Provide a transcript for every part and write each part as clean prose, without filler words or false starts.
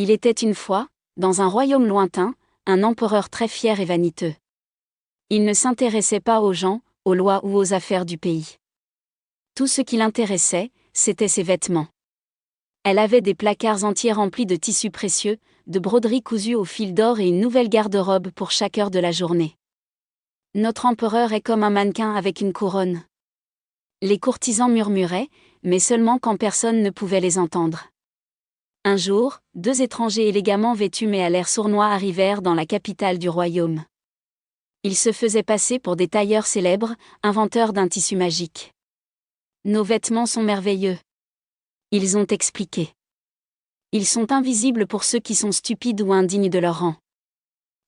Il était une fois, dans un royaume lointain, un empereur très fier et vaniteux. Il ne s'intéressait pas aux gens, aux lois ou aux affaires du pays. Tout ce qui l'intéressait, c'était ses vêtements. Elle avait des placards entiers remplis de tissus précieux, de broderies cousues au fil d'or et une nouvelle garde-robe pour chaque heure de la journée. Notre empereur est comme un mannequin avec une couronne. Les courtisans murmuraient, mais seulement quand personne ne pouvait les entendre. Un jour, 2 étrangers élégamment vêtus mais à l'air sournois arrivèrent dans la capitale du royaume. Ils se faisaient passer pour des tailleurs célèbres, inventeurs d'un tissu magique. « Nos vêtements sont merveilleux. » Ils ont expliqué. « Ils sont invisibles pour ceux qui sont stupides ou indignes de leur rang. »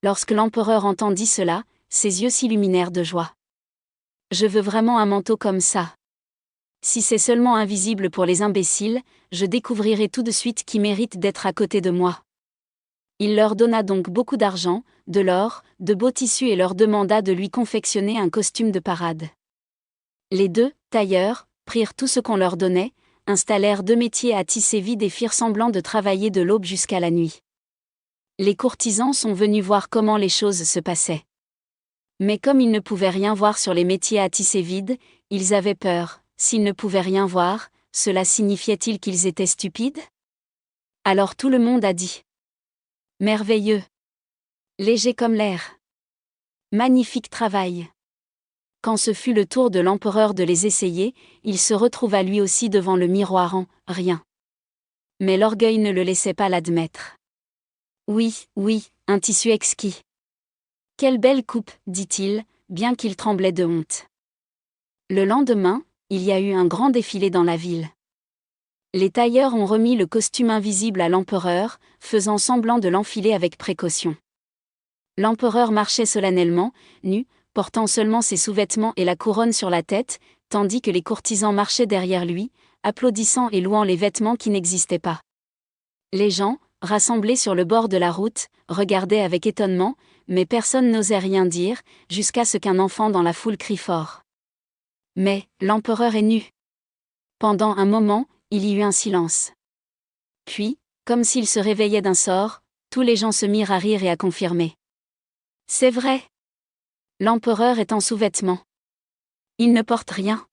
Lorsque l'empereur entendit cela, ses yeux s'illuminèrent de joie. « Je veux vraiment un manteau comme ça. Si c'est seulement invisible pour les imbéciles, je découvrirai tout de suite qui mérite d'être à côté de moi. » Il leur donna donc beaucoup d'argent, de l'or, de beaux tissus et leur demanda de lui confectionner un costume de parade. Les 2 tailleurs prirent tout ce qu'on leur donnait, installèrent 2 métiers à tisser vide et firent semblant de travailler de l'aube jusqu'à la nuit. Les courtisans sont venus voir comment les choses se passaient. Mais comme ils ne pouvaient rien voir sur les métiers à tisser vide, ils avaient peur. S'ils ne pouvaient rien voir, cela signifiait-il qu'ils étaient stupides ? Alors tout le monde a dit : « Merveilleux ! Léger comme l'air ! Magnifique travail !» Quand ce fut le tour de l'empereur de les essayer, il se retrouva lui aussi devant le miroir en « rien ». Mais l'orgueil ne le laissait pas l'admettre. « Oui, oui, un tissu exquis. Quelle belle coupe, dit-il, bien qu'il tremblait de honte. » Le lendemain, il y a eu un grand défilé dans la ville. Les tailleurs ont remis le costume invisible à l'empereur, faisant semblant de l'enfiler avec précaution. L'empereur marchait solennellement, nu, portant seulement ses sous-vêtements et la couronne sur la tête, tandis que les courtisans marchaient derrière lui, applaudissant et louant les vêtements qui n'existaient pas. Les gens, rassemblés sur le bord de la route, regardaient avec étonnement, mais personne n'osait rien dire, jusqu'à ce qu'un enfant dans la foule crie fort. « Mais, l'empereur est nu !» Pendant un moment, il y eut un silence. Puis, comme s'il se réveillait d'un sort, tous les gens se mirent à rire et à confirmer. « C'est vrai ! L'empereur est en sous-vêtements. Il ne porte rien. »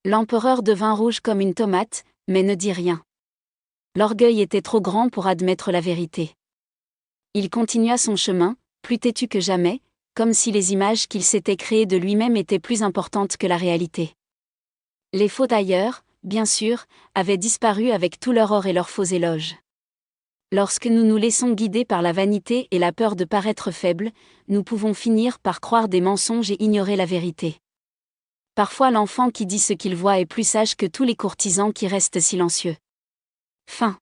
L'empereur devint rouge comme une tomate, mais ne dit rien. L'orgueil était trop grand pour admettre la vérité. Il continua son chemin, plus têtu que jamais, comme si les images qu'il s'était créées de lui-même étaient plus importantes que la réalité. Les faux tailleurs, bien sûr, avaient disparu avec tout leur or et leurs faux éloges. Lorsque nous nous laissons guider par la vanité et la peur de paraître faibles, nous pouvons finir par croire des mensonges et ignorer la vérité. Parfois l'enfant qui dit ce qu'il voit est plus sage que tous les courtisans qui restent silencieux. Fin.